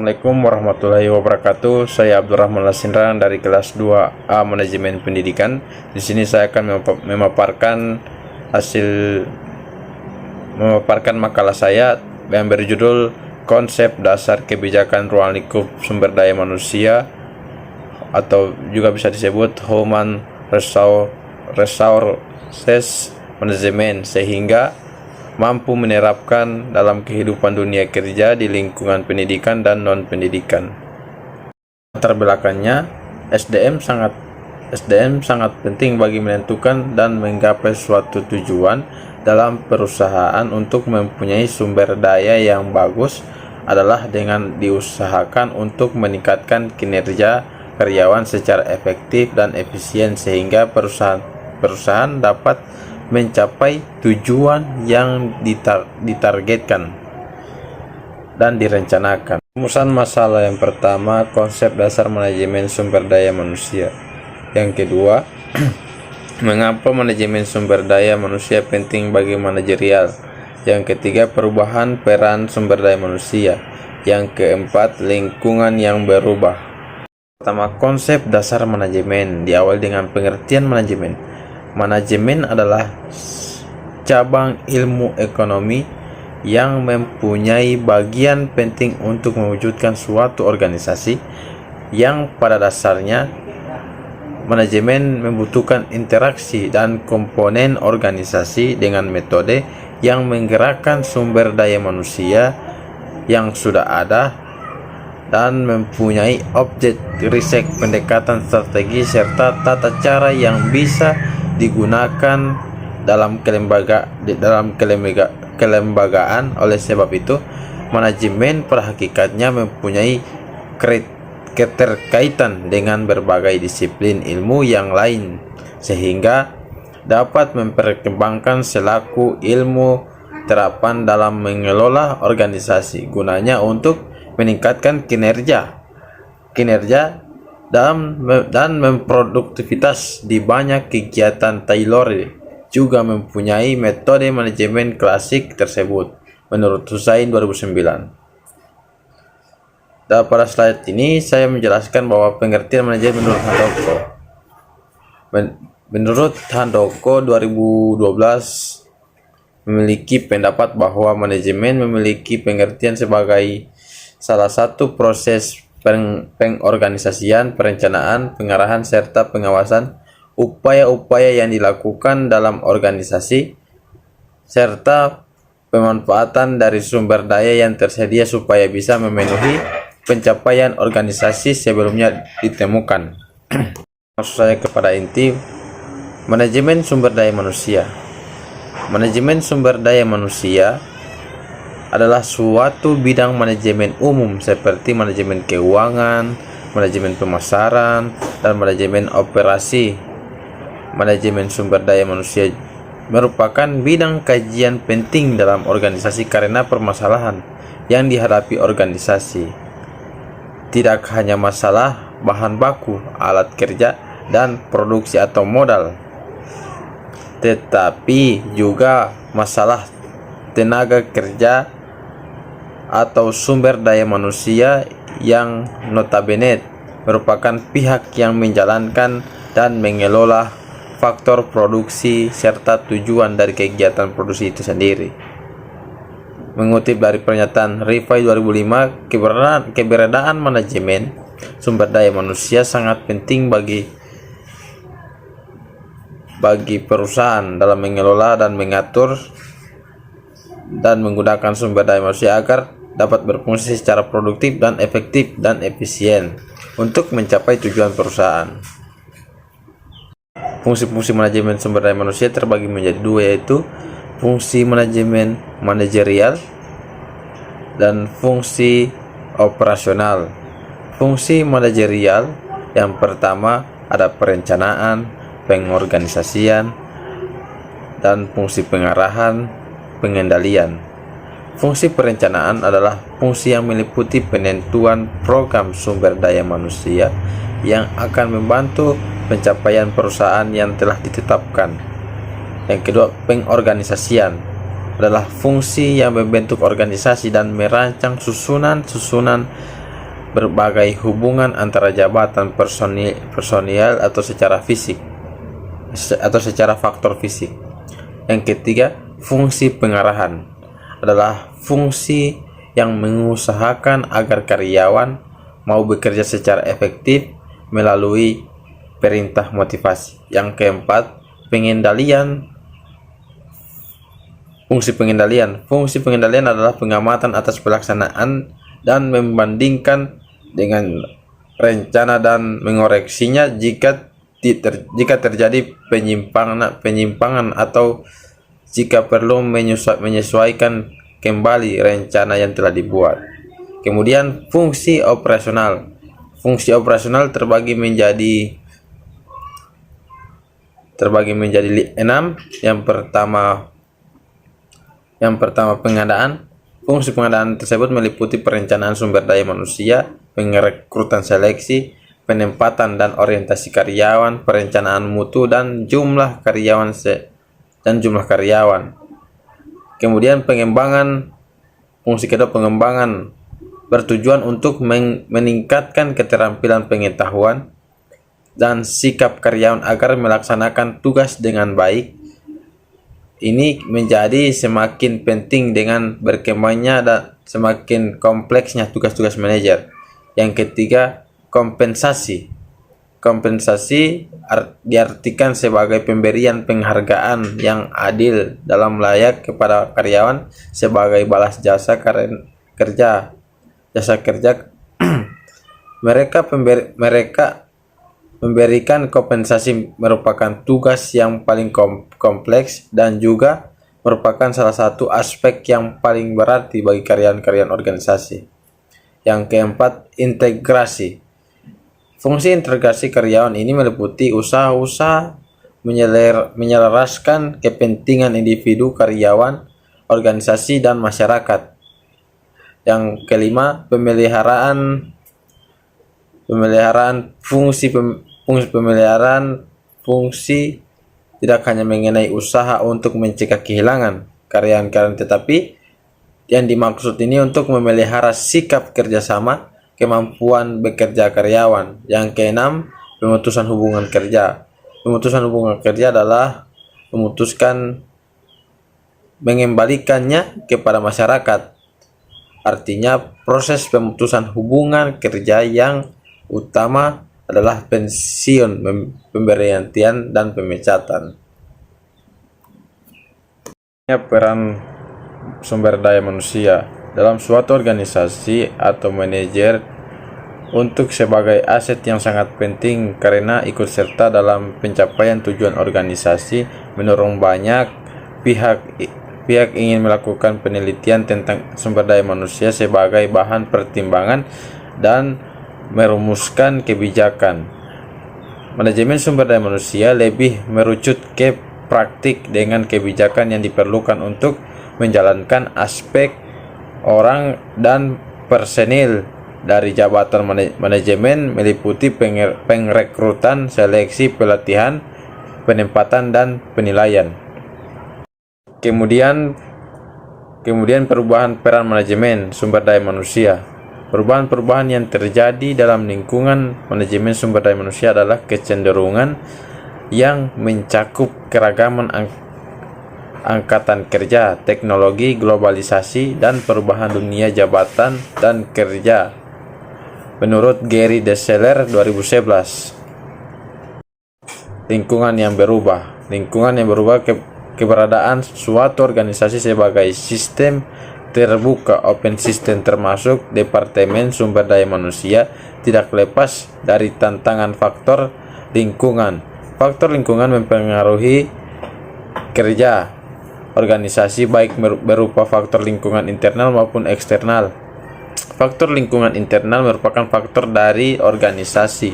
Assalamualaikum warahmatullahi wabarakatuh. Saya Abdurrahman Lasindran dari kelas 2A Manajemen Pendidikan. Di sini saya akan memaparkan makalah saya yang berjudul Konsep Dasar Kebijakan Ruang Lingkup Sumber Daya Manusia, atau juga bisa disebut Human Resources Management, sehingga mampu menerapkan dalam kehidupan dunia kerja di lingkungan pendidikan dan non-pendidikan. Latar belakangnya, SDM sangat penting bagi menentukan dan menggapai suatu tujuan dalam perusahaan. Untuk mempunyai sumber daya yang bagus adalah dengan diusahakan untuk meningkatkan kinerja karyawan secara efektif dan efisien, sehingga perusahaan dapat mencapai tujuan yang ditargetkan dan direncanakan. Rumusan masalah yang pertama, konsep dasar manajemen sumber daya manusia. Yang kedua, mengapa manajemen sumber daya manusia penting bagi manajerial. Yang ketiga, perubahan peran sumber daya manusia. Yang keempat, lingkungan yang berubah. Pertama, konsep dasar manajemen diawali dengan pengertian manajemen. Manajemen adalah cabang ilmu ekonomi yang mempunyai bagian penting untuk mewujudkan suatu organisasi, yang pada dasarnya manajemen membutuhkan interaksi dan komponen organisasi dengan metode yang menggerakkan sumber daya manusia yang sudah ada dan mempunyai objek riset, pendekatan strategi, serta tata cara yang bisa digunakan dalam kelembagaan. Oleh sebab itu, manajemen pada hakikatnya mempunyai keterkaitan dengan berbagai disiplin ilmu yang lain, sehingga dapat memperkembangkan selaku ilmu terapan dalam mengelola organisasi. Gunanya untuk meningkatkan kinerja dan memproduktivitas di banyak kegiatan. Taylor juga mempunyai metode manajemen klasik tersebut menurut Hussain 2009. Dan pada slide ini saya menjelaskan bahwa pengertian manajemen menurut Handoko 2012 memiliki pendapat bahwa manajemen memiliki pengertian sebagai salah satu proses pengorganisasian, perencanaan, pengarahan, serta pengawasan upaya-upaya yang dilakukan dalam organisasi, serta pemanfaatan dari sumber daya yang tersedia supaya bisa memenuhi pencapaian organisasi sebelumnya ditemukan. Maksud saya kepada inti manajemen sumber daya manusia. Manajemen sumber daya manusia adalah suatu bidang manajemen umum seperti manajemen keuangan, manajemen pemasaran, dan manajemen operasi. Manajemen sumber daya manusia merupakan bidang kajian penting dalam organisasi karena permasalahan yang dihadapi organisasi tidak hanya masalah bahan baku, alat kerja, dan produksi atau modal, tetapi juga masalah tenaga kerja atau sumber daya manusia yang notabene merupakan pihak yang menjalankan dan mengelola faktor produksi serta tujuan dari kegiatan produksi itu sendiri. Mengutip dari pernyataan Rifai 2005, keberadaan manajemen sumber daya manusia sangat penting bagi perusahaan dalam mengelola dan mengatur dan menggunakan sumber daya manusia agar dapat berfungsi secara produktif dan efektif dan efisien untuk mencapai tujuan perusahaan. Fungsi-fungsi manajemen sumber daya manusia terbagi menjadi dua, yaitu fungsi manajemen manajerial dan fungsi operasional. Fungsi manajerial yang pertama ada perencanaan, pengorganisasian, dan fungsi pengarahan, pengendalian. Fungsi perencanaan adalah fungsi yang meliputi penentuan program sumber daya manusia yang akan membantu pencapaian perusahaan yang telah ditetapkan. Yang kedua, pengorganisasian adalah fungsi yang membentuk organisasi dan merancang susunan berbagai hubungan antara jabatan personil atau secara fisik atau secara faktor fisik. Yang ketiga, fungsi pengarahan adalah fungsi yang mengusahakan agar karyawan mau bekerja secara efektif melalui perintah motivasi. Yang keempat, pengendalian. Fungsi pengendalian adalah pengamatan atas pelaksanaan dan membandingkan dengan rencana dan mengoreksinya jika terjadi penyimpangan atau jika perlu menyesuaikan kembali rencana yang telah dibuat. Kemudian fungsi operasional terbagi menjadi 6. Yang pertama pengadaan. Fungsi pengadaan tersebut meliputi perencanaan sumber daya manusia, pengrekrutan seleksi, penempatan dan orientasi karyawan, perencanaan mutu dan jumlah karyawan. Kemudian fungsi kedua pengembangan bertujuan untuk meningkatkan keterampilan pengetahuan dan sikap karyawan agar melaksanakan tugas dengan baik. Ini menjadi semakin penting dengan berkembangnya dan semakin kompleksnya tugas-tugas manajer. Yang ketiga, kompensasi. Kompensasi diartikan sebagai pemberian penghargaan yang adil dalam layak kepada karyawan sebagai balas jasa kerja. Mereka memberikan kompensasi merupakan tugas yang paling kompleks dan juga merupakan salah satu aspek yang paling berarti bagi karyawan-karyawan organisasi. Yang keempat, integrasi. Fungsi integrasi karyawan ini meliputi usaha-usaha menyelaraskan kepentingan individu, karyawan, organisasi, dan masyarakat. Yang kelima, pemeliharaan fungsi tidak hanya mengenai usaha untuk mencegah kehilangan karyawan-karyawan, tetapi yang dimaksud ini untuk memelihara sikap kerjasama, kemampuan bekerja karyawan. Yang keenam, pemutusan hubungan kerja. Pemutusan hubungan kerja adalah memutuskan mengembalikannya kepada masyarakat. Artinya proses pemutusan hubungan kerja yang utama adalah pensiun, pemberhentian, dan pemecatan. Peran sumber daya manusia dalam suatu organisasi atau manajer untuk sebagai aset yang sangat penting karena ikut serta dalam pencapaian tujuan organisasi. Menurut banyak pihak ingin melakukan penelitian tentang sumber daya manusia sebagai bahan pertimbangan dan merumuskan kebijakan. Manajemen sumber daya manusia lebih merucut ke praktik dengan kebijakan yang diperlukan untuk menjalankan aspek orang dan personil dari jabatan manajemen meliputi pengrekrutan, seleksi, pelatihan, penempatan, dan penilaian. Kemudian perubahan peran manajemen sumber daya manusia. Perubahan-perubahan yang terjadi dalam lingkungan manajemen sumber daya manusia adalah kecenderungan yang mencakup keragaman angkatan kerja, teknologi, globalisasi, dan perubahan dunia jabatan dan kerja. Menurut Gary Deseler 2011. Lingkungan yang berubah keberadaan suatu organisasi sebagai sistem terbuka open system termasuk Departemen Sumber Daya Manusia tidak lepas dari tantangan faktor lingkungan. Faktor lingkungan mempengaruhi kerja organisasi baik berupa faktor lingkungan internal maupun eksternal. Faktor lingkungan internal merupakan faktor dari organisasi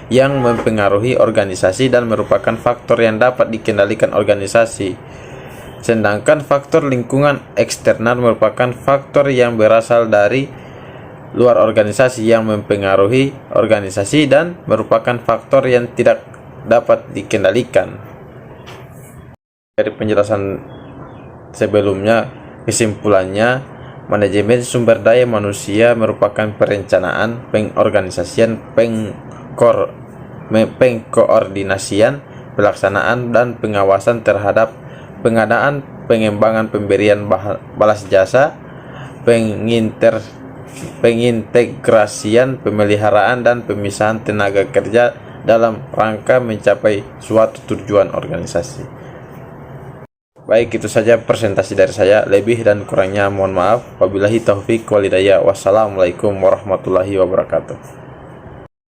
yang mempengaruhi organisasi dan merupakan faktor yang dapat dikendalikan organisasi. Sedangkan faktor lingkungan eksternal merupakan faktor yang berasal dari luar organisasi yang mempengaruhi organisasi dan merupakan faktor yang tidak dapat dikendalikan. Dari penjelasan sebelumnya, kesimpulannya, Manajemen sumber daya manusia merupakan perencanaan, pengorganisasian, pengkoordinasian, pelaksanaan, dan pengawasan terhadap pengadaan, pengembangan, pemberian balas jasa, pengintegrasian, pemeliharaan, dan pemisahan tenaga kerja dalam rangka mencapai suatu tujuan organisasi. Baik, itu saja presentasi dari saya. Lebih dan kurangnya mohon maaf. Wabillahi taufik walhidayah. Wassalamualaikum warahmatullahi wabarakatuh.